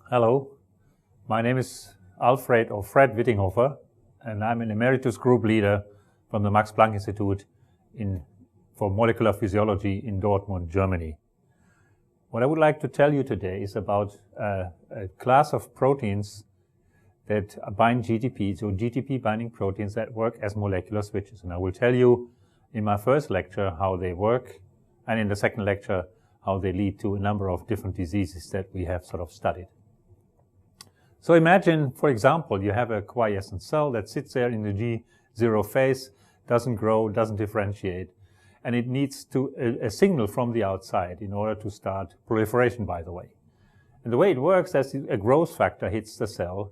Hello, my name is Alfred or Fred Wittinghofer, and I'm an emeritus group leader from the Max Planck Institute for Molecular Physiology in Dortmund, Germany. What I would like to tell you today is about a class of proteins that bind GTP, so GTP-binding proteins that work as molecular switches. And I will tell you in my first lecture how they work, and in the second lecture how they lead to a number of different diseases that we have sort of studied. So imagine, for example, you have a quiescent cell that sits there in the G0 phase, doesn't grow, doesn't differentiate, and it needs a signal from the outside in order to start proliferation, by the way. And the way it works is a growth factor hits the cell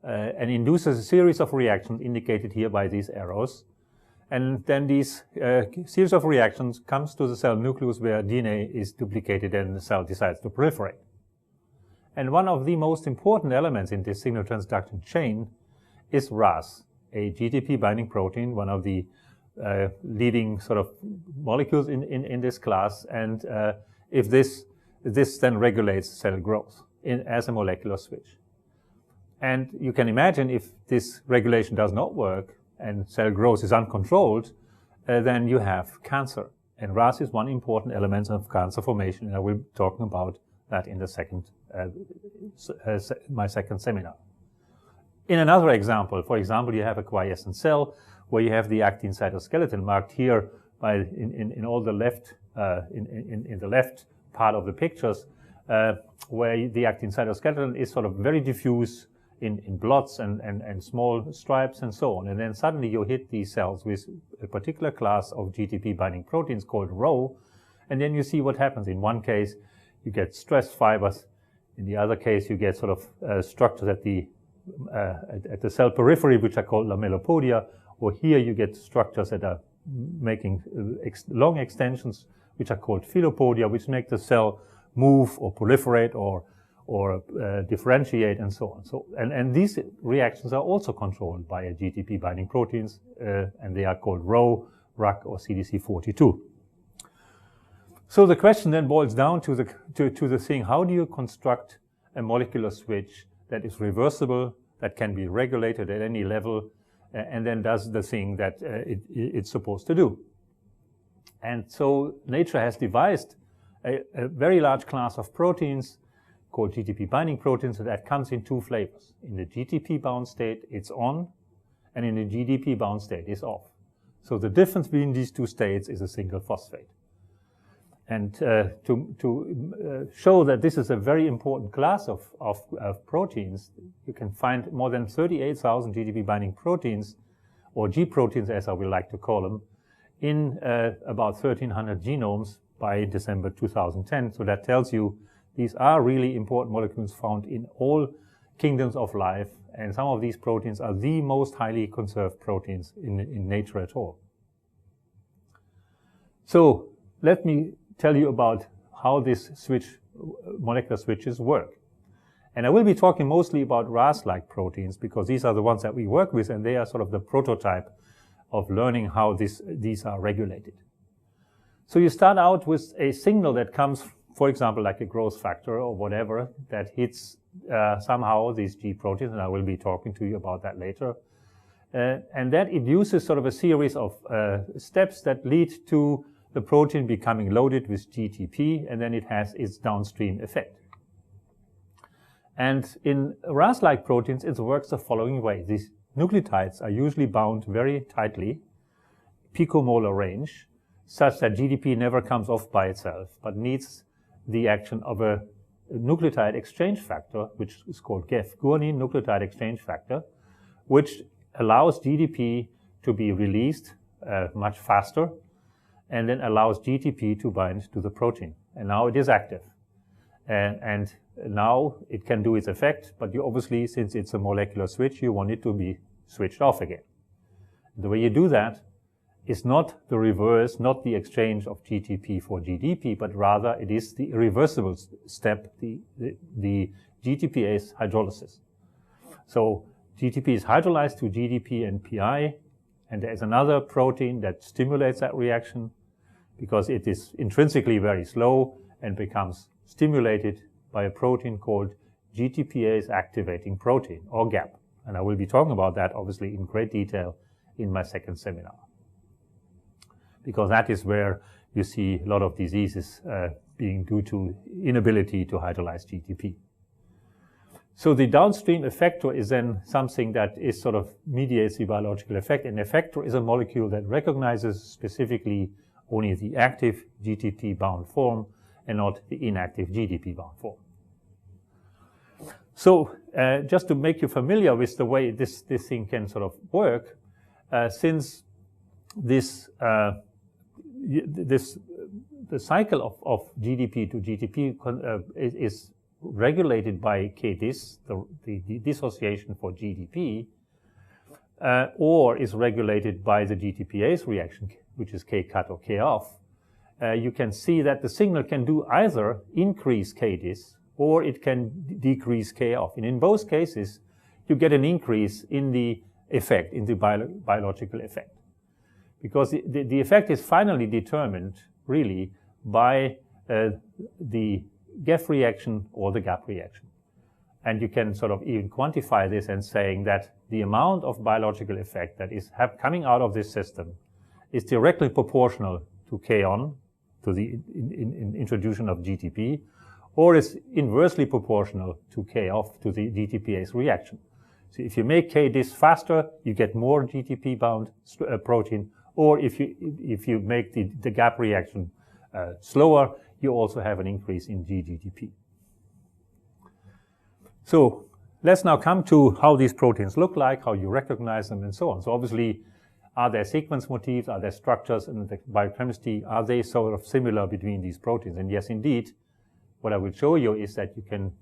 and induces a series of reactions indicated here by these arrows. And then these series of reactions comes to the cell nucleus where DNA is duplicated and the cell decides to proliferate. And one of the most important elements in this signal transduction chain is Ras, a GTP-binding protein, one of the leading sort of molecules in this class. And if this then regulates cell growth as a molecular switch. And you can imagine if this regulation does not work and cell growth is uncontrolled, then you have cancer. And Ras is one important element of cancer formation, and I will be talking about that in the my second seminar. In another example, for example, you have a quiescent cell where you have the actin cytoskeleton marked here in all the left in the left part of the pictures, where the actin cytoskeleton is sort of very diffuse in blots and small stripes and so on. And then suddenly you hit these cells with a particular class of GTP-binding proteins called Rho, and then you see what happens. In one case, you get stress fibers. In the other case, you get sort of structures at the cell periphery, which are called lamellopodia, or here you get structures that are making long extensions, which are called philopodia, which make the cell move or proliferate or differentiate and so on. So, and these reactions are also controlled by a GTP-binding proteins, and they are called Rho, RAC, or CDC42. So the question then boils down to the thing: how do you construct a molecular switch that is reversible, that can be regulated at any level, and then does the thing that it's supposed to do? And so nature has devised a very large class of proteins called GTP-binding proteins that comes in two flavors. In the GTP-bound state, it's on, and in the GDP-bound state, it's off. So the difference between these two states is a single phosphate. And to show that this is a very important class of proteins, you can find more than 38,000 GTP-binding proteins, or G proteins as I would like to call them, in about 1,300 genomes by December 2010. So that tells you these are really important molecules found in all kingdoms of life, and some of these proteins are the most highly conserved proteins in nature at all. So let me tell you about how this molecular switches work. And I will be talking mostly about Ras-like proteins because these are the ones that we work with, and they are sort of the prototype of learning how these are regulated. So you start out with a signal that comes, for example, like a growth factor or whatever, that hits somehow these G proteins, and I will be talking to you about that later. And that induces sort of a series of steps that lead to the protein becoming loaded with GTP, and then it has its downstream effect. And in Ras-like proteins, it works the following way. These nucleotides are usually bound very tightly, picomolar range, such that GTP never comes off by itself, but needs the action of a nucleotide exchange factor, which is called GEF, guanine nucleotide exchange factor, which allows GTP to be released much faster, and then allows GTP to bind to the protein. And now it is active. And now it can do its effect, but you obviously, since it's a molecular switch, you want it to be switched off again. The way you do that is not the reverse, not the exchange of GTP for GDP, but rather it is the irreversible step, the GTPase hydrolysis. So GTP is hydrolyzed to GDP and PI, and there is another protein that stimulates that reaction because it is intrinsically very slow and becomes stimulated by a protein called GTPase-activating protein, or GAP. And I will be talking about that, obviously, in great detail in my second seminar, because that is where you see a lot of diseases being due to inability to hydrolyze GTP. So the downstream effector is then something that is sort of mediates the biological effect. An effector is a molecule that recognizes specifically only the active GTP-bound form and not the inactive GDP-bound form. So just to make you familiar with the way this thing can sort of work, since the cycle of GDP to GTP is regulated by Kdis, the dissociation for GDP, or is regulated by the GTPase reaction, which is K-cut or K-off, you can see that the signal can do either increase Kdis or it can decrease K-off. And in both cases, you get an increase in the effect, in the biological effect. Because the effect is finally determined, really, by the GEF reaction or the GAP reaction. And you can sort of even quantify this and saying that the amount of biological effect that is coming out of this system is directly proportional to K-on, to the introduction of GTP, or is inversely proportional to K-off, to the GTPase reaction. So if you make Kdis faster, you get more GTP-bound protein, or if you make the GAP reaction slower, you also have an increase in GGTP. So let's now come to how these proteins look like, how you recognize them, and so on. So obviously, are there sequence motifs, are there structures in the biochemistry, are they sort of similar between these proteins? And yes, indeed, what I will show you is that you can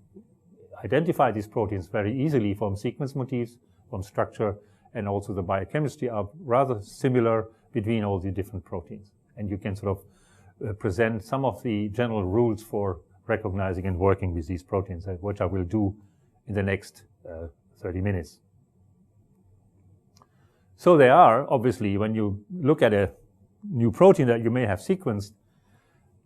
identify these proteins very easily from sequence motifs, from structure, and also the biochemistry are rather similar between all the different proteins. And you can sort of present some of the general rules for recognizing and working with these proteins, which I will do in the next 30 minutes. So there are, obviously, when you look at a new protein that you may have sequenced,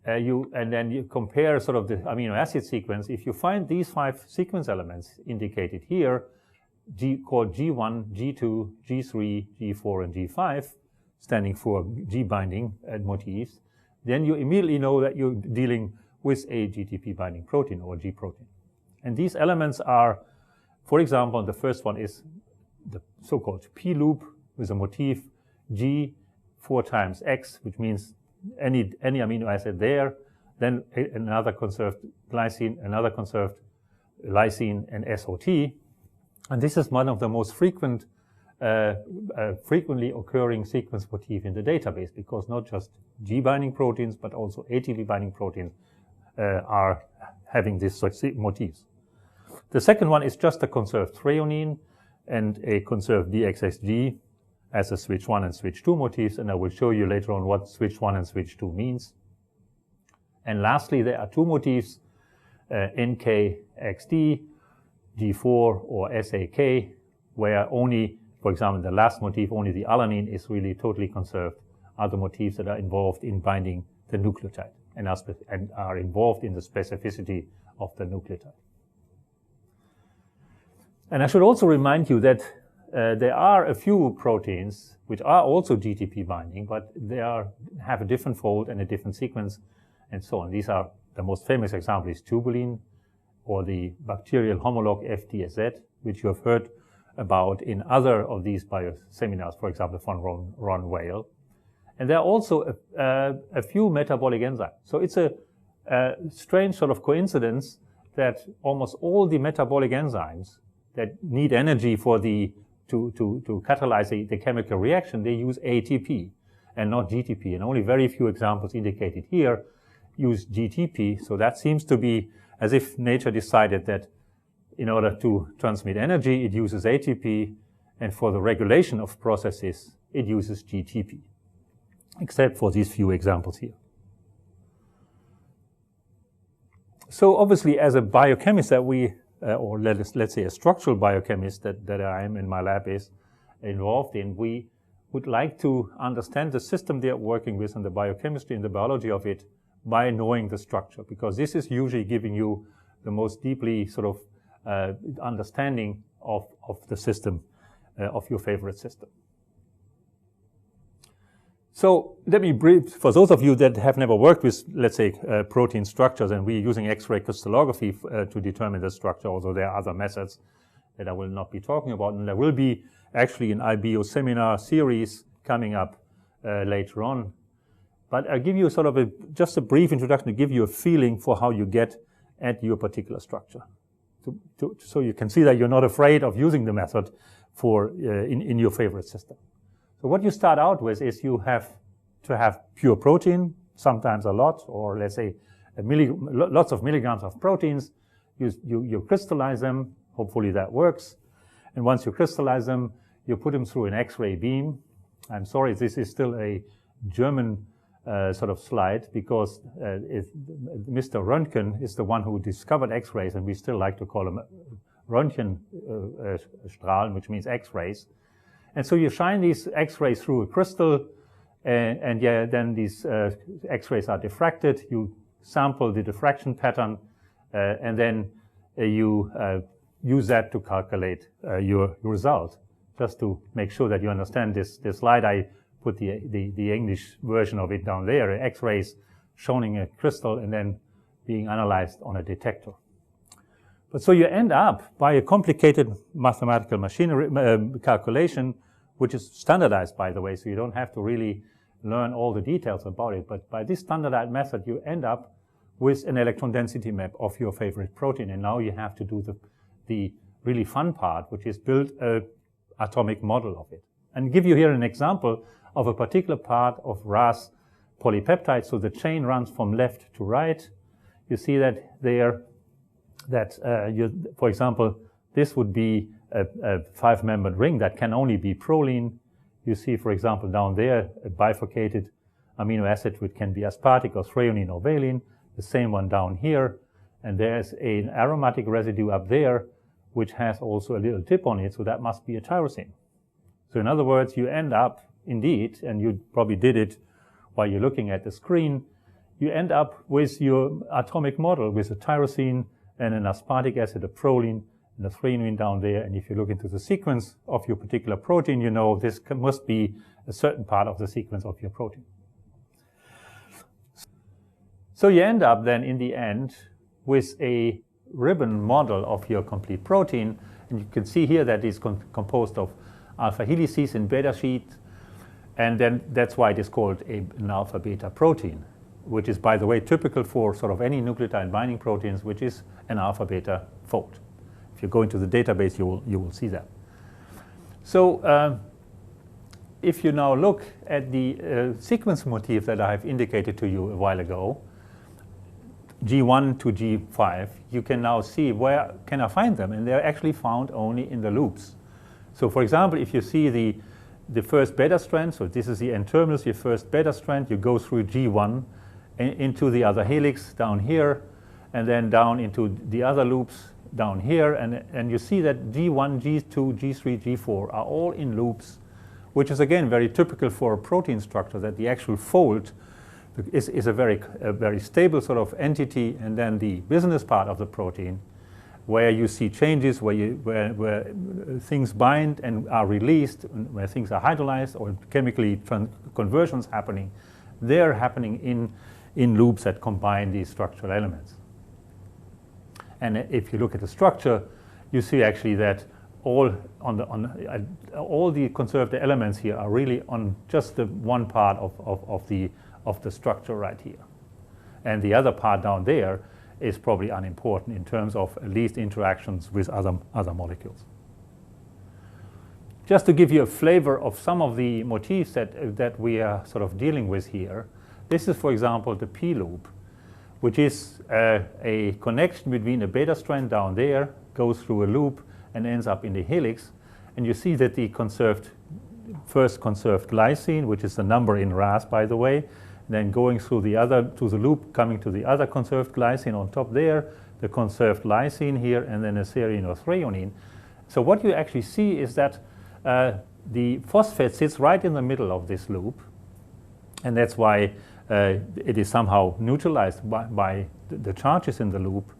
and then you compare sort of the amino acid sequence, if you find these 5 sequence elements indicated here, called G1, G2, G3, G4, and G5, standing for G-binding motifs, then you immediately know that you're dealing with a GTP-binding protein or G protein. And these elements are, for example, the first one is the so-called P-loop with a motif G 4 times X, which means any amino acid there, then another conserved glycine, another conserved lysine, and SOT. And this is one of the most frequently occurring sequence motif in the database, because not just G-binding proteins, but also ATP-binding proteins are having these motifs. The second one is just a conserved threonine and a conserved DXXG as a switch 1 and switch 2 motifs, and I will show you later on what switch 1 and switch 2 means. And lastly, there are 2 motifs, NKXD, G4, or SAK, where only, for example, the last motif, only the alanine is really totally conserved. Other motifs that are involved in binding the nucleotide and are involved in the specificity of the nucleotide. And I should also remind you that there are a few proteins which are also GTP binding, but they have a different fold and a different sequence, and so on. These are, the most famous example is tubulin, or the bacterial homolog FDSZ, which you have heard about in other of these bio-seminars, for example, from Ron Whale. And there are also a few metabolic enzymes. So it's a strange sort of coincidence that almost all the metabolic enzymes that need energy for to catalyze the chemical reaction, they use ATP and not GTP. And only very few examples indicated here use GTP. So that seems to be as if nature decided that in order to transmit energy, it uses ATP, and for the regulation of processes, it uses GTP, except for these few examples here. So obviously, as a biochemist that or let's say a structural biochemist that I am in my lab is involved in, we would like to understand the system they are working with and the biochemistry and the biology of it by knowing the structure, because this is usually giving you the most deeply sort of understanding of the system, of your favorite system. So let me brief, for those of you that have never worked with, let's say, protein structures, and we're using X-ray crystallography to determine the structure, although there are other methods that I will not be talking about. And there will be actually an IBO seminar series coming up later on. But I'll give you sort of just a brief introduction to give you a feeling for how you get at your particular structure. So you can see that you're not afraid of using the method for in your favorite system. So what you start out with is you have to have pure protein, sometimes a lot, or let's say lots of milligrams of proteins. You crystallize them. Hopefully that works. And once you crystallize them, you put them through an X-ray beam. I'm sorry, this is still a German sort of slide, because Mr. Röntgen is the one who discovered X-rays, and we still like to call them Röntgenstrahlen, which means X-rays. And so you shine these X-rays through a crystal, and then these X-rays are diffracted. You sample the diffraction pattern, and then you use that to calculate your result. Just to make sure that you understand this slide, I put the English version of it down there. X-rays shining a crystal and then being analyzed on a detector. But so you end up by a complicated mathematical machinery calculation, which is standardized, by the way, so you don't have to really learn all the details about it. But by this standardized method, you end up with an electron density map of your favorite protein. And now you have to do the really fun part, which is build an atomic model of it. And give you here an example of a particular part of RAS polypeptide. So the chain runs from left to right. You see that there, for example, this would be a five-membered ring that can only be proline. You see, for example, down there, a bifurcated amino acid which can be aspartic or threonine or valine. The same one down here. And there's an aromatic residue up there which has also a little tip on it, so that must be a tyrosine. So in other words, you end up, indeed, and you probably did it while you're looking at the screen, you end up with your atomic model with a tyrosine and an aspartic acid, a proline, and a threonine down there. And if you look into the sequence of your particular protein, you know this must be a certain part of the sequence of your protein. So you end up then in the end with a ribbon model of your complete protein. And you can see here that it's composed of alpha helices and beta sheet. And then that's why it is called an alpha-beta protein, which is, by the way, typical for sort of any nucleotide-binding proteins, which is an alpha-beta fold. If you go into the database, you will see that. So if you now look at the sequence motif that I have indicated to you a while ago, G1 to G5, you can now see where can I find them, and they're actually found only in the loops. So for example, if you see the first beta strand, so this is the N-terminus, your first beta strand, you go through G1 into the other helix down here, and then down into the other loops down here, and you see that G1, G2, G3, G4 are all in loops, which is again very typical for a protein structure, that the actual fold is a very stable sort of entity, and then the business part of the protein, where you see changes, where things bind and are released, where things are hydrolyzed or chemically conversions happening, they're happening in loops that combine these structural elements. And if you look at the structure, you see actually that all the conserved elements here are really on just the one part of the structure right here. And the other part down there is probably unimportant in terms of at least interactions with other molecules. Just to give you a flavor of some of the motifs that we are sort of dealing with here, this is, for example, the P-loop, which is a connection between a beta strand down there, goes through a loop, and ends up in the helix. And you see that the first conserved glycine, which is the number in RAS, by the way, then going through to the loop, coming to the other conserved glycine on top there, the conserved lysine here, and then a serine or threonine. So what you actually see is that the phosphate sits right in the middle of this loop, and that's why it is somehow neutralized by the charges in the loop.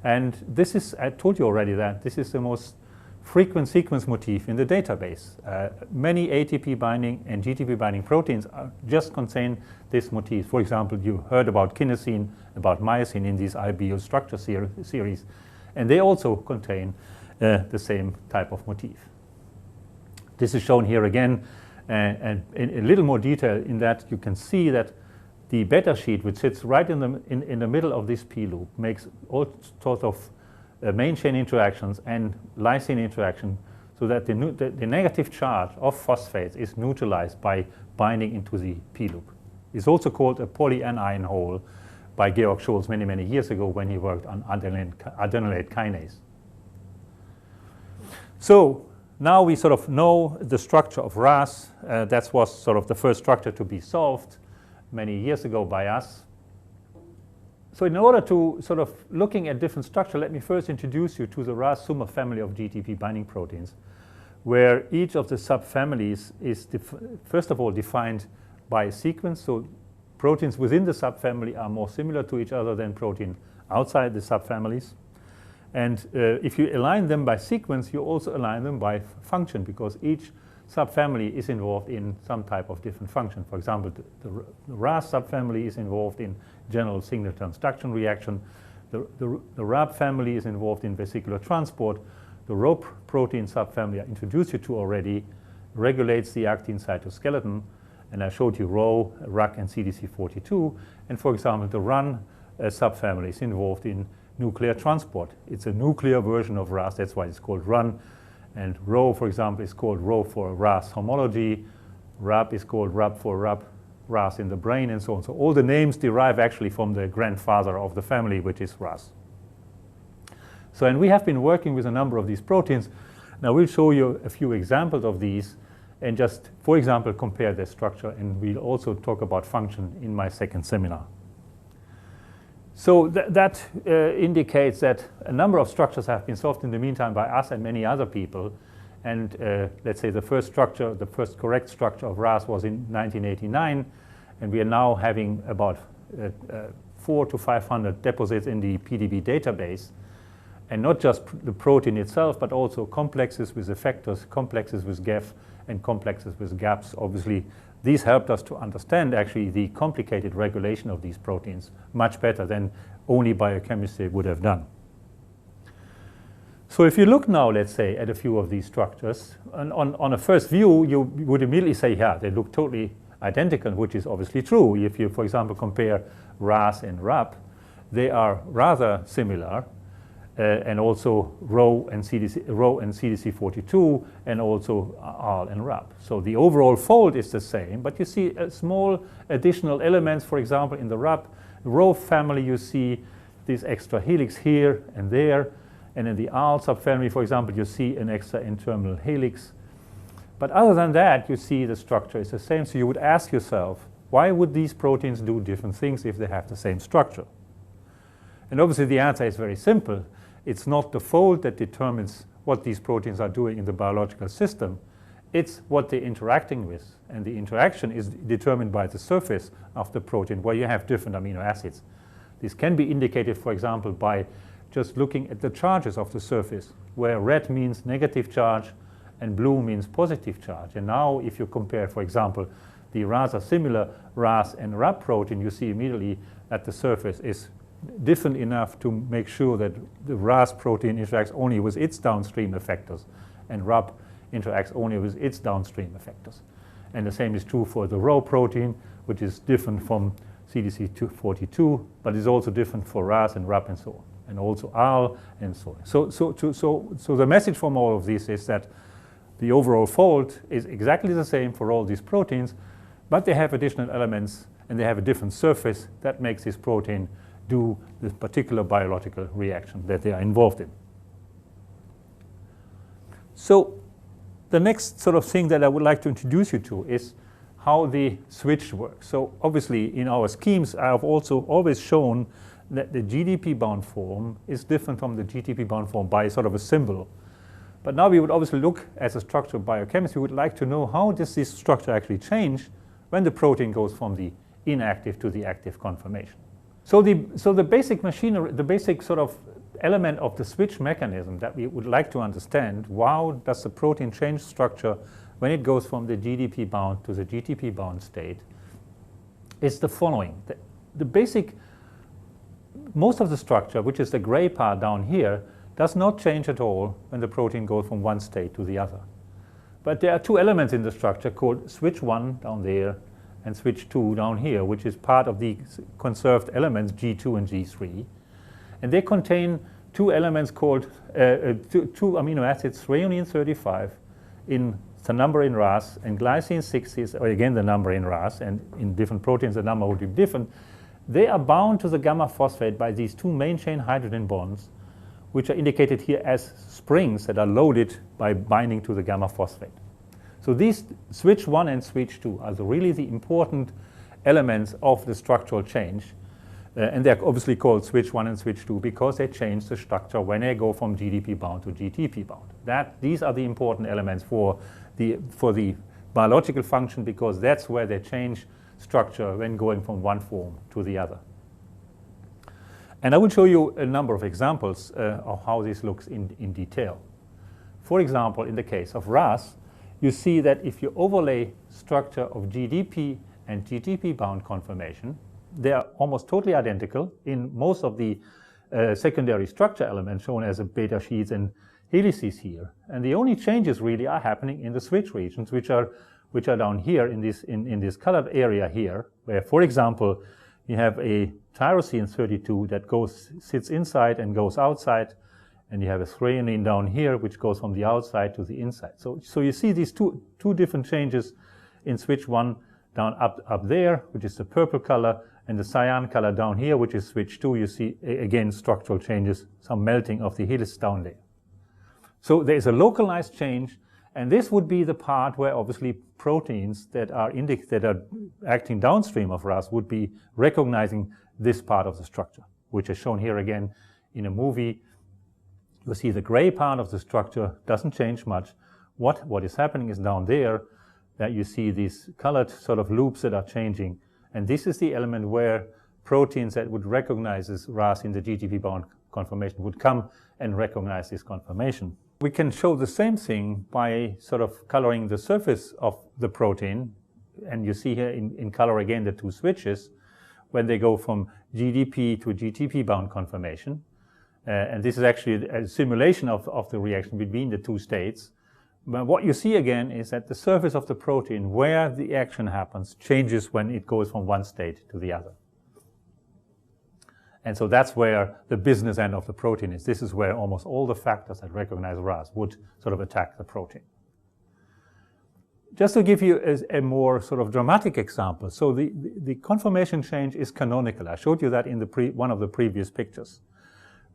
And this is, I told you already that this is the most frequent sequence motif in the database. Many ATP-binding and GTP-binding proteins just contain this motif. For example, you heard about kinesin, about myosin in these IBO structure series, and they also contain the same type of motif. This is shown here again, and in a little more detail in that you can see that the beta sheet, which sits right in the middle of this P-loop, makes all sorts of main chain interactions and lysine interaction, so that the negative charge of phosphates is neutralized by binding into the P-loop. It's also called a polyanion hole by Georg Scholz many, many years ago when he worked on adenylate kinase. So now we sort of know the structure of RAS. That was sort of the first structure to be solved many years ago by us. So in order to sort of looking at different structure, let me first introduce you to the RAS superfamily of GTP binding proteins, where each of the subfamilies is first of all defined by a sequence. So proteins within the subfamily are more similar to each other than protein outside the subfamilies. And if you align them by sequence, you also align them by function, because each subfamily is involved in some type of different function. For example, the RAS subfamily is involved in general signal transduction reaction. The RAB family is involved in vesicular transport. The Rho protein subfamily I introduced you to already regulates the actin cytoskeleton. And I showed you Rho, RAC, and CDC42. And for example, the RUN subfamily is involved in nuclear transport. It's a nuclear version of RAS. That's why it's called RUN. And Rho, for example, is called Rho for RAS homology. RAB is called RAB for RAS in the brain, and so on. So all the names derive actually from the grandfather of the family, which is RAS. So, and we have been working with a number of these proteins. Now we'll show you a few examples of these and just, for example, compare their structure. And we'll also talk about function in my second seminar. So that indicates that a number of structures have been solved in the meantime by us and many other people. And let's say the first structure, the first correct structure of RAS was in 1989. And we are now having about 400 to 500 deposits in the PDB database. And not just the protein itself, but also complexes with effectors, complexes with GEF, and complexes with gaps. Obviously, these helped us to understand actually the complicated regulation of these proteins much better than only biochemistry would have done. So if you look now, let's say, at a few of these structures, on a first view, you would immediately say, yeah, they look totally identical, which is obviously true. If you, for example, compare RAS and RAP, they are rather similar. And also Rho and CDC42, and also AL and RAP. So the overall fold is the same, but you see small additional elements. For example, in the RAP Rho family, you see this extra helix here and there. And in the AL subfamily, for example, you see an extra N-terminal helix. But other than that, you see the structure is the same. So you would ask yourself, why would these proteins do different things if they have the same structure? And obviously the answer is very simple. It's not the fold that determines what these proteins are doing in the biological system. It's what they're interacting with. And the interaction is determined by the surface of the protein, where you have different amino acids. This can be indicated, for example, by just looking at the charges of the surface, where red means negative charge and blue means positive charge. And now if you compare, for example, the rather similar RAS and RAP protein, you see immediately that the surface is different enough to make sure that the RAS protein interacts only with its downstream effectors, and RAP interacts only with its downstream effectors. And the same is true for the Rho protein, which is different from CDC42, but is also different for RAS and RAP and so on, and also AL and so on. So the message from all of this is that the overall fold is exactly the same for all these proteins, but they have additional elements and they have a different surface that makes this protein do this particular biological reaction that they are involved in. So the next sort of thing that I would like to introduce you to is how the switch works. So obviously in our schemes, I have also always shown that the GDP-bound form is different from the GTP-bound form by sort of a symbol. But now we would obviously look as a structure of biochemistry. We would like to know how does this structure actually change when the protein goes from the inactive to the active conformation. So the basic machinery, the basic sort of element of the switch mechanism that we would like to understand. How does the protein change structure when it goes from the GDP bound to the GTP bound state? Is the following. The basic, most of the structure, which is the gray part down here, does not change at all when the protein goes from one state to the other. But there are two elements in the structure called switch 1 down there and switch 2 down here, which is part of the conserved elements G2 and G3. And they contain two elements called, two amino acids, threonine 35 in the number in RAS, and glycine 60, or again the number in RAS, and in different proteins the number would be different. They are bound to the gamma phosphate by these two main chain hydrogen bonds, which are indicated here as springs that are loaded by binding to the gamma phosphate. So these switch 1 and switch 2 are really the important elements of the structural change. And they're obviously called switch 1 and switch 2 because they change the structure when they go from GDP bound to GTP bound. These are the important elements for the biological function, because that's where they change structure when going from one form to the other. And I will show you a number of examples of how this looks in detail. For example, in the case of RAS, you see that if you overlay structure of GDP and GTP bound conformation, they are almost totally identical in most of the secondary structure elements shown as a beta sheets and helices here. And the only changes really are happening in the switch regions, which are down here in this colored area here, where, for example, you have a tyrosine 32 that sits inside and goes outside, and you have a threonine down here which goes from the outside to the inside. So you see these two different changes in switch 1 down up there, which is the purple color, and the cyan color down here, which is switch 2. You see again structural changes, some melting of the helix down there. So there is a localized change, and this would be the part where obviously proteins that are acting downstream of RAS would be recognizing this part of the structure, which is shown here again in a movie. You see the gray part of the structure doesn't change much. What is happening is down there that you see these colored sort of loops that are changing, and this is the element where proteins that would recognize this RAS in the GTP-bound conformation would come and recognize this conformation. We can show the same thing by sort of coloring the surface of the protein, and you see here in color again the two switches when they go from GDP to GTP-bound conformation. And this is actually a simulation of the reaction between the two states. But what you see again is that the surface of the protein where the action happens changes when it goes from one state to the other. And so that's where the business end of the protein is. This is where almost all the factors that recognize RAS would sort of attack the protein. Just to give you a more sort of dramatic example, so the conformation change is canonical. I showed you that in one of the previous pictures.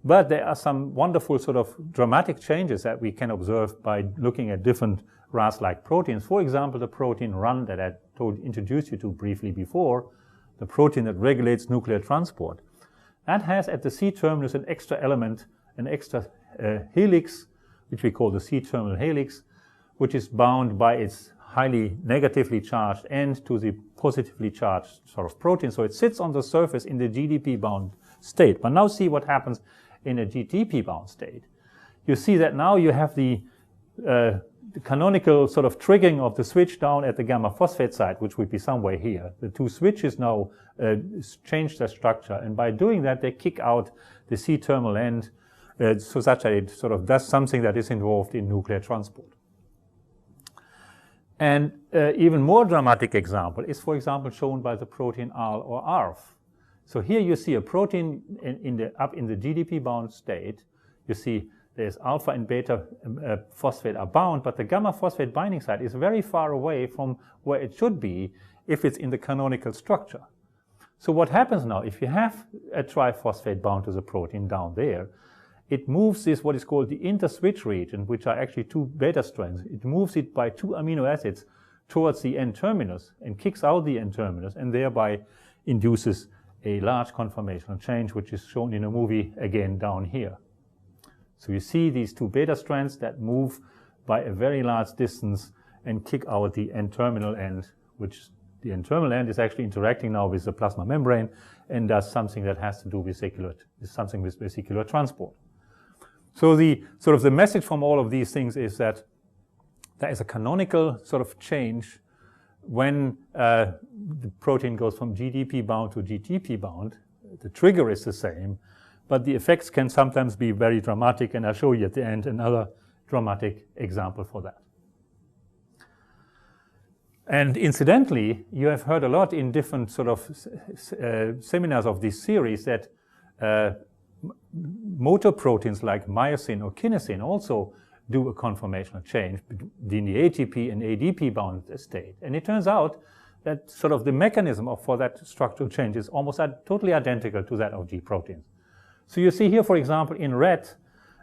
But there are some wonderful sort of dramatic changes that we can observe by looking at different RAS-like proteins. For example, the protein RUN that I introduced you to briefly before, the protein that regulates nuclear transport. That has at the C-terminus an extra element, an extra helix, which we call the C-terminal helix, which is bound by its highly negatively charged end to the positively charged sort of protein. So it sits on the surface in the GDP-bound state. But now see what happens in a GTP-bound state. You see that now you have the canonical sort of triggering of the switch down at the gamma phosphate site, which would be somewhere here. The two switches now change their structure, and by doing that they kick out the C-terminal end so such that it sort of does something that is involved in nuclear transport. And even more dramatic example is, for example, shown by the protein AL or ARF. So here you see a protein up in the GDP-bound state. You see there's alpha and beta phosphate are bound, but the gamma phosphate binding site is very far away from where it should be if it's in the canonical structure. So what happens now, if you have a triphosphate bound to the protein down there, it moves this, what is called the interswitch region, which are actually two beta strands. It moves it by two amino acids towards the N-terminus and kicks out the N-terminus, and thereby induces a large conformational change, which is shown in a movie again down here. So you see these two beta strands that move by a very large distance and kick out the N-terminal end, which the N-terminal end is actually interacting now with the plasma membrane and does something that has to do with vesicular transport. So the sort of the message from all of these things is that there is a canonical sort of change when the protein goes from GDP bound to GTP bound. The trigger is the same, but the effects can sometimes be very dramatic, and I'll show you at the end another dramatic example for that. And incidentally, you have heard a lot in different sort of seminars of this series that motor proteins like myosin or kinesin also do a conformational change between the ATP and ADP bound state. And it turns out that sort of the mechanism for that structural change is almost totally identical to that of G proteins. So you see here, for example, in red,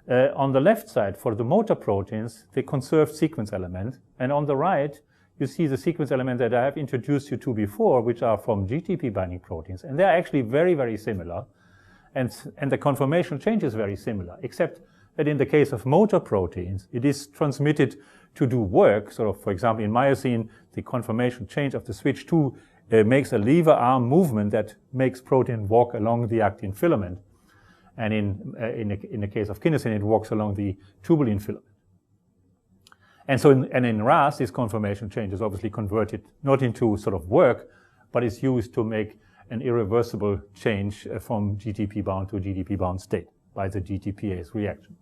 on the left side for the motor proteins, the conserved sequence element, and on the right, you see the sequence element that I have introduced you to before, which are from GTP-binding proteins. And they're actually very, very similar. And the conformational change is very similar, except that in the case of motor proteins, it is transmitted to do work. So, for example, in myosin, the conformational change of the switch 2 makes a lever arm movement that makes protein walk along the actin filament. And in the case of kinesin, it walks along the tubulin filament. And so in RAS, this conformational change is obviously converted not into sort of work, but is used to make an irreversible change from GTP bound to GDP bound state by the GTPase reaction.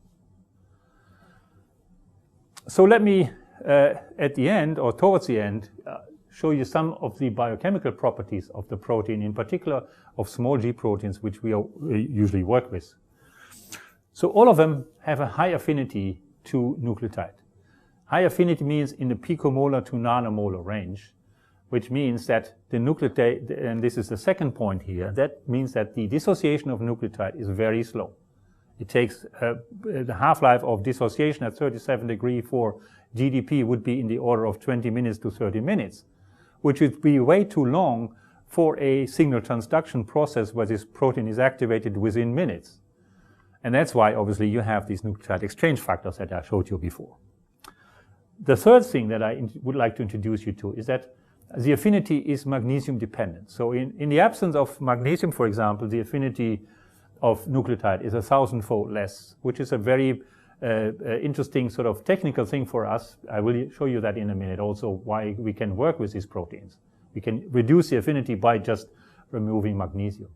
So let me, at the end or towards the end, show you some of the biochemical properties of the protein, in particular of small g proteins, which we usually work with. So all of them have a high affinity to nucleotide. High affinity means in the picomolar to nanomolar range, which means that the nucleotide, and this is the second point here, that means that the dissociation of nucleotide is very slow. It takes the half-life of dissociation at 37 degrees for GDP would be in the order of 20 minutes to 30 minutes, which would be way too long for a signal transduction process where this protein is activated within minutes. And that's why, obviously, you have these nucleotide-exchange factors that I showed you before. The third thing that I would like to introduce you to is that the affinity is magnesium dependent. So in the absence of magnesium, for example, the affinity of nucleotide is 1,000-fold less, which is a very interesting sort of technical thing for us. I will show you that in a minute also, why we can work with these proteins. We can reduce the affinity by just removing magnesium.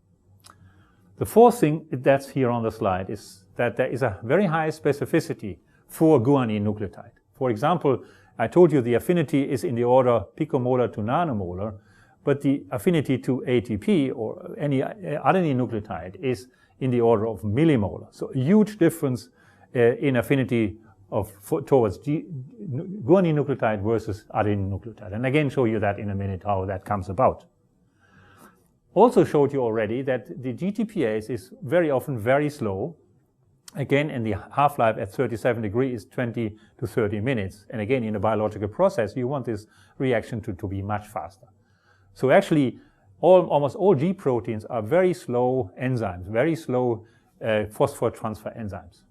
The fourth thing that's here on the slide is that there is a very high specificity for guanine nucleotide. For example, I told you the affinity is in the order picomolar to nanomolar, but the affinity to ATP or any adenine nucleotide is in the order of millimolar. So a huge difference in affinity towards guanine nucleotide versus adenine nucleotide. And again, show you that in a minute how that comes about. Also showed you already that the GTPase is very often very slow. Again, in the half-life at 37 degrees is 20 to 30 minutes. And again, in a biological process, you want this reaction to be much faster. So actually, almost all G proteins are very slow enzymes, very slow phosphor transfer enzymes.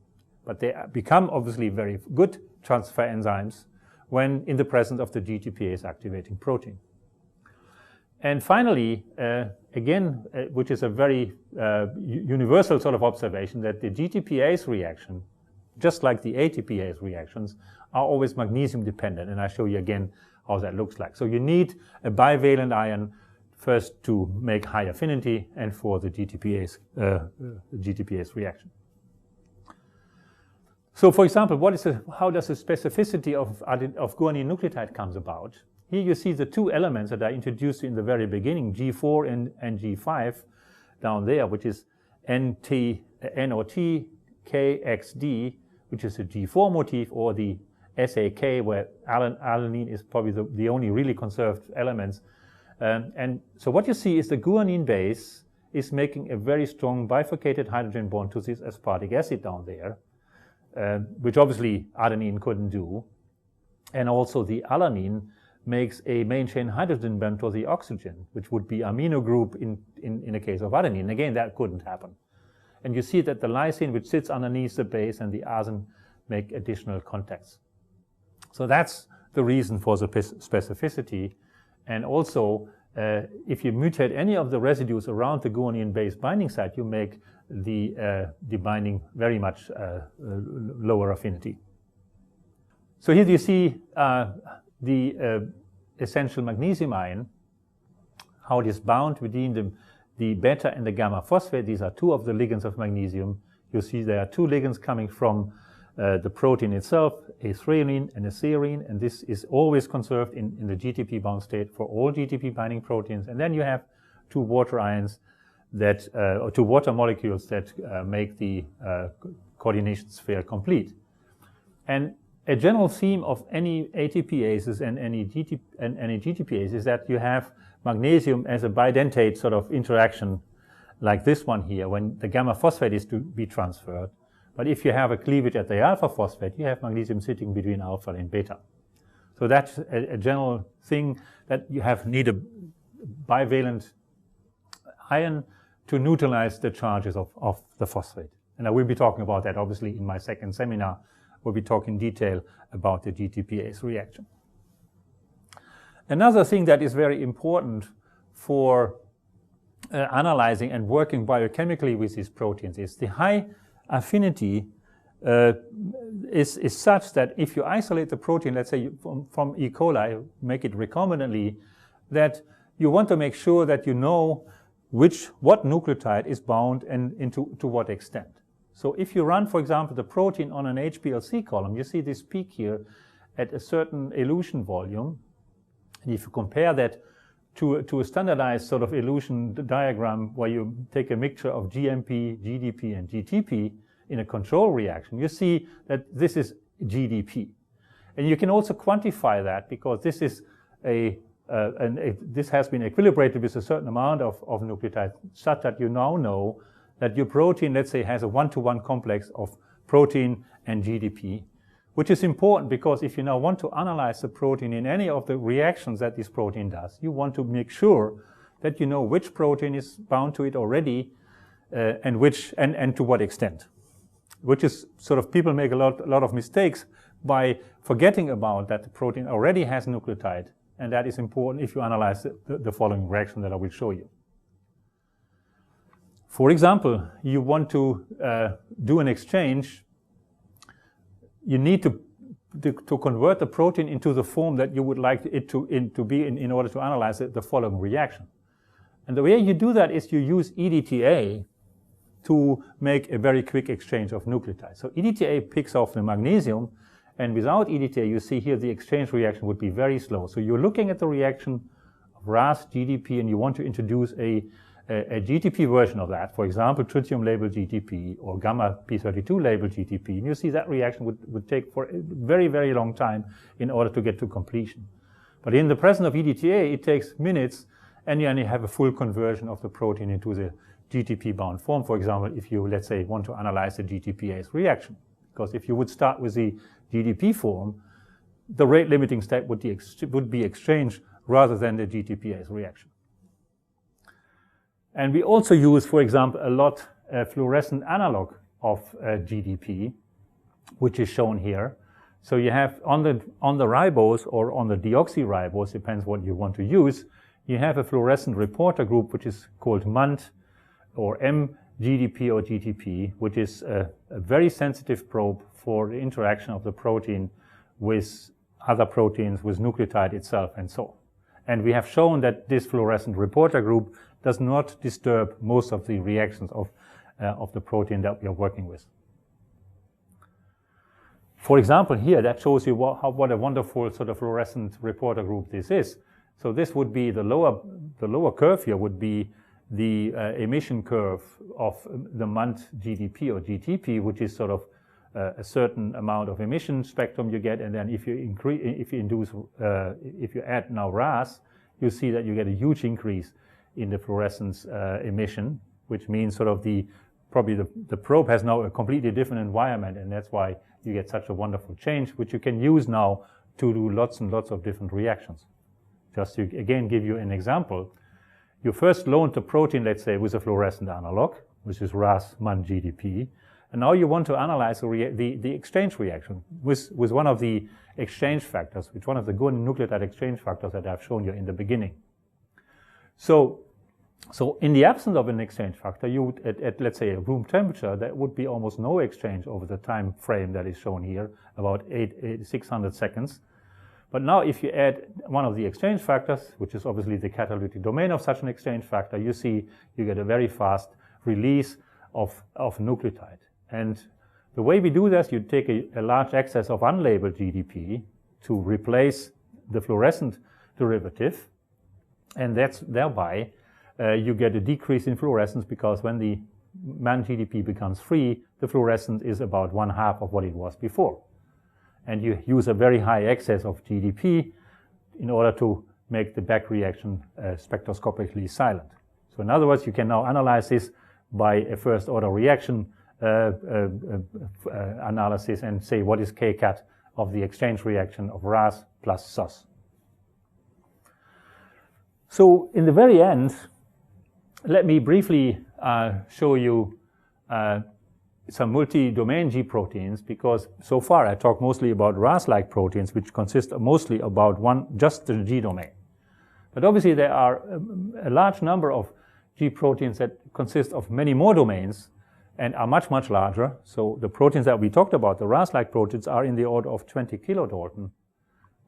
But they become obviously very good transfer enzymes when in the presence of the GTPase-activating protein. And finally, again, which is a very universal sort of observation, that the GTPase reaction, just like the ATPase reactions, are always magnesium dependent. And I show you again how that looks like. So you need a bivalent ion first to make high affinity and for the GTPase reaction. So for example, how does the specificity of guanine nucleotide comes about? Here you see the two elements that I introduced in the very beginning, G4 and G5 down there, which is NOT-KXD, which is a G4 motif, or the SAK, where alanine is probably the only really conserved elements. And so what you see is the guanine base is making a very strong bifurcated hydrogen bond to this aspartic acid down there, which obviously adenine couldn't do. And also the alanine makes a main chain hydrogen bond to the oxygen, which would be amino group in the case of adenine. Again, that couldn't happen. And you see that the lysine, which sits underneath the base, and the arsine make additional contacts. So that's the reason for the specificity. And also, if you mutate any of the residues around the guanine base binding site, you make the binding very much lower affinity. So here you see the essential magnesium ion, how it is bound between the beta and the gamma phosphate. These are two of the ligands of magnesium. You see there are two ligands coming from the protein itself, a threonine and a serine, and this is always conserved in the GTP bound state for all GTP binding proteins. And then you have two water ions that, or two water molecules that make the coordination sphere complete. And a general theme of any ATPases and any GTPase is that you have magnesium as a bidentate sort of interaction like this one here when the gamma phosphate is to be transferred. But if you have a cleavage at the alpha phosphate, you have magnesium sitting between alpha and beta. So that's a general thing, that you need a bivalent ion to neutralize the charges of the phosphate. And I will be talking about that obviously in my second seminar. We'll be talking in detail about the GTPase reaction. Another thing that is very important for analyzing and working biochemically with these proteins is the high affinity is such that if you isolate the protein, let's say from E. coli, make it recombinantly, that you want to make sure that you know what nucleotide is bound and to what extent. So if you run, for example, the protein on an HPLC column, you see this peak here at a certain elution volume. And if you compare that to a standardized sort of elution diagram where you take a mixture of GMP, GDP, and GTP in a control reaction, you see that this is GDP. And you can also quantify that because this is this has been equilibrated with a certain amount of nucleotides, such that you now know that your protein, let's say, has a one-to-one complex of protein and GDP, which is important because if you now want to analyze the protein in any of the reactions that this protein does, you want to make sure that you know which protein is bound to it already and to what extent. Which is sort of, people make a lot of mistakes by forgetting about that the protein already has nucleotide, and that is important if you analyze the following reaction that I will show you. For example, you want to do an exchange. You need to convert the protein into the form that you would like it to be in order to analyze the following reaction. And the way you do that is you use EDTA to make a very quick exchange of nucleotides. So EDTA picks off the magnesium, and without EDTA, you see here the exchange reaction would be very slow. So you're looking at the reaction of RAS, GDP, and you want to introduce a GTP version of that, for example, tritium labeled GTP or gamma P32 labeled GTP, and you see that reaction would take for a very, very long time in order to get to completion. But in the presence of EDTA, it takes minutes, and you only have a full conversion of the protein into the GTP-bound form, for example, if you, let's say, want to analyze the GTPase reaction. Because if you would start with the GDP form, the rate-limiting step would be exchange rather than the GTPase reaction. And we also use, for example, a lot fluorescent analog of GDP, which is shown here. So you have on the ribose or on the deoxyribose, depends what you want to use, you have a fluorescent reporter group which is called MUNT or mGDP or GTP, which is a very sensitive probe for the interaction of the protein with other proteins, with nucleotide itself, and so on. And we have shown that this fluorescent reporter group does not disturb most of the reactions of the protein that we are working with. For example, here that shows you what a wonderful sort of fluorescent reporter group this is. So this would be the lower curve here would be the emission curve of the MUNT GDP or GTP, which is sort of a certain amount of emission spectrum you get, and then if you add now RAS, you see that you get a huge increase in the fluorescence emission, which means sort of probably the probe has now a completely different environment, and that's why you get such a wonderful change, which you can use now to do lots and lots of different reactions. Just to again give you an example, you first load the protein, let's say, with a fluorescent analog, which is RAS MUN GDP, and now you want to analyze the exchange reaction with one of the exchange factors, which one of the good nucleotide exchange factors that I've shown you in the beginning. So So in the absence of an exchange factor, you would, at let's say, a room temperature, there would be almost no exchange over the time frame that is shown here, about 600 seconds. But now if you add one of the exchange factors, which is obviously the catalytic domain of such an exchange factor, you see you get a very fast release of nucleotide. And the way we do this, you take a large excess of unlabeled GDP to replace the fluorescent derivative, and that's thereby you get a decrease in fluorescence, because when the mGDP becomes free, the fluorescence is about 1/2 of what it was before. And you use a very high excess of GDP in order to make the back reaction spectroscopically silent. So in other words, you can now analyze this by a first order reaction analysis and say what is kcat of the exchange reaction of RAS plus SOS. So in the very end, let me briefly show you some multi-domain G proteins, because so far I talked mostly about RAS-like proteins, which consist mostly about just the G domain. But obviously there are a large number of G proteins that consist of many more domains and are much, much larger. So the proteins that we talked about, the RAS-like proteins, are in the order of 20 kilodalton.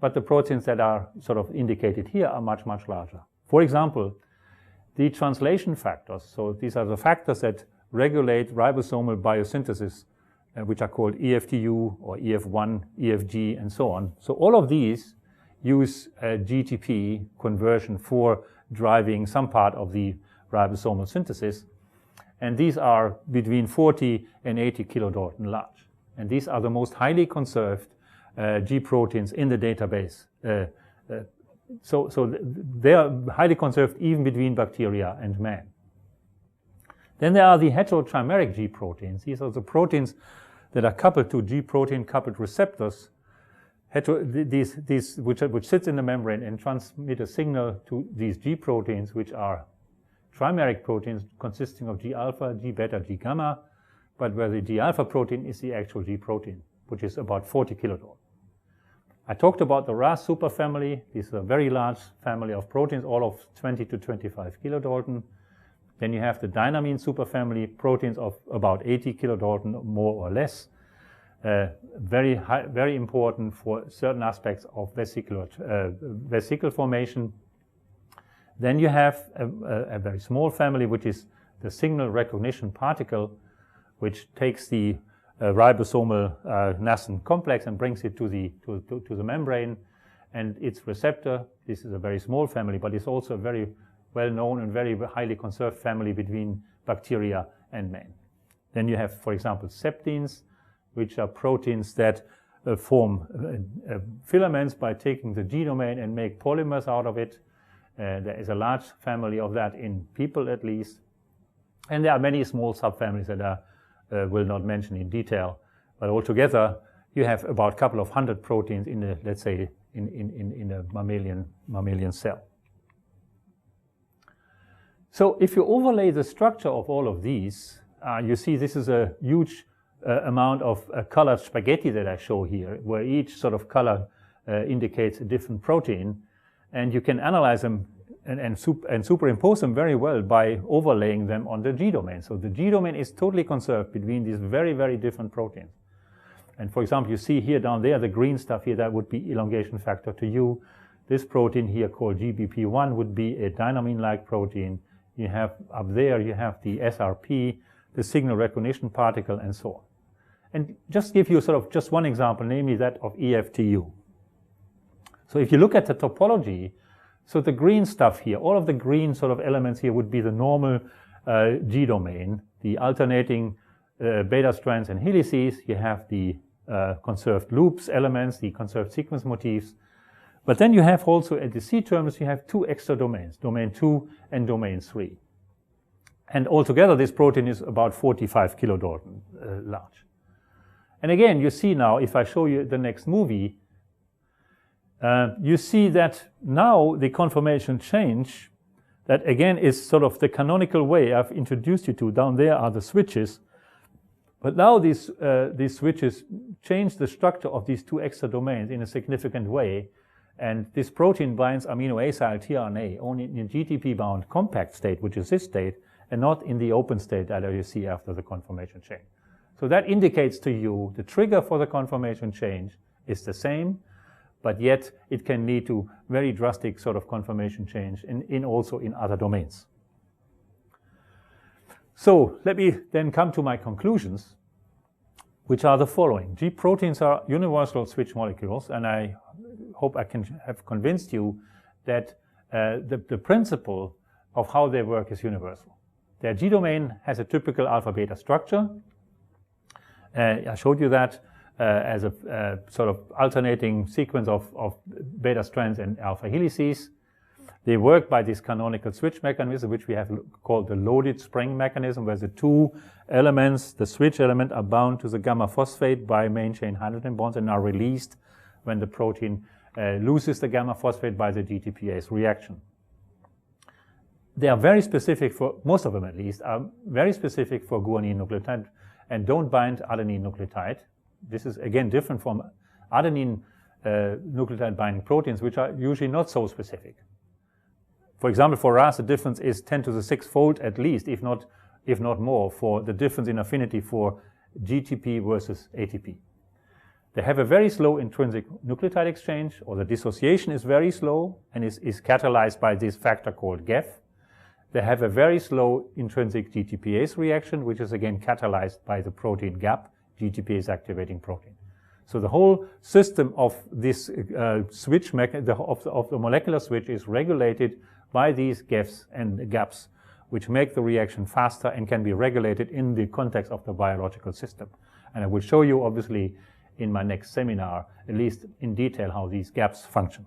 But the proteins that are sort of indicated here are much, much larger. For example, the translation factors. So these are the factors that regulate ribosomal biosynthesis, which are called EFTU or EF1, EFG, and so on. So all of these use GTP conversion for driving some part of the ribosomal synthesis. And these are between 40 and 80 kilodalton large. And these are the most highly conserved G proteins in the database. So they are highly conserved even between bacteria and man. Then there are the heterotrimeric G proteins. These are the proteins that are coupled to G protein coupled receptors, which sits in the membrane and transmit a signal to these G proteins, which are trimeric proteins consisting of G alpha, G beta, G gamma, but where the G alpha protein is the actual G protein, which is about 40 kilodalton. I talked about the RAS superfamily. This is a very large family of proteins, all of 20 to 25 kilodalton. Then you have the dynamine superfamily, proteins of about 80 kilodalton, more or less. Very important for certain aspects of vesicle formation. Then you have a very small family, which is the signal recognition particle, which takes the ribosomal nascent complex and brings it to the membrane, and its receptor. This is a very small family, but it's also a very well-known and very highly conserved family between bacteria and man. Then you have, for example, septins, which are proteins that form filaments by taking the G domain and make polymers out of it. There is a large family of that in people, at least. And there are many small subfamilies that I will not mention in detail. But altogether, you have about a couple of hundred proteins in a, let's say, in a mammalian cell. So if you overlay the structure of all of these, you see this is a huge amount of colored spaghetti that I show here, where each sort of color indicates a different protein. And you can analyze them and superimpose them very well by overlaying them on the G domain. So the G domain is totally conserved between these very, very different proteins. And for example, you see here down there, the green stuff here, that would be elongation factor to U. This protein here called GBP1 would be a dynamine-like protein. You have up there, you have the SRP, the signal recognition particle, and so on. And just give you sort of just one example, namely that of EFTU. So if you look at the topology, so the green stuff here, all of the green sort of elements here would be the normal G domain, the alternating beta strands and helices. You have the conserved loops elements, the conserved sequence motifs. But then you have also at the C terminus, you have two extra domains, domain 2 and domain 3. And altogether, this protein is about 45 kilodalton large. And again, you see now, if I show you the next movie, you see that now the conformation change, that again is sort of the canonical way I've introduced you to. Down there are the switches. But now these switches change the structure of these two extra domains in a significant way. And this protein binds aminoacyl tRNA only in a GTP-bound compact state, which is this state, and not in the open state that you see after the conformation change. So that indicates to you the trigger for the conformation change is the same, but yet it can lead to very drastic sort of conformation change also in other domains. So let me then come to my conclusions, which are the following. G proteins are universal switch molecules, and I hope I can have convinced you that the principle of how they work is universal. Their G domain has a typical alpha-beta structure. I showed you that as a sort of alternating sequence of beta strands and alpha helices. They work by this canonical switch mechanism, which we have called the loaded spring mechanism, where the two elements, the switch element, are bound to the gamma phosphate by main chain hydrogen bonds and are released when the protein loses the gamma phosphate by the GTPase reaction. They are very specific for, most of them at least, are very specific for guanine nucleotide and don't bind adenine nucleotide. This is again different from adenine nucleotide binding proteins, which are usually not so specific. For example, for us, the difference is 10 to the 6-fold at least, if not more, for the difference in affinity for GTP versus ATP. They have a very slow intrinsic nucleotide exchange, or the dissociation is very slow and is catalyzed by this factor called GEF. They have a very slow intrinsic GTPase reaction, which is again catalyzed by the protein GAP, GTPase-activating protein. So the whole system of this switch of the molecular switch is regulated by these GEFs and GAPs, which make the reaction faster and can be regulated in the context of the biological system. And I will show you, obviously, in my next seminar, at least in detail, how these GAPs function.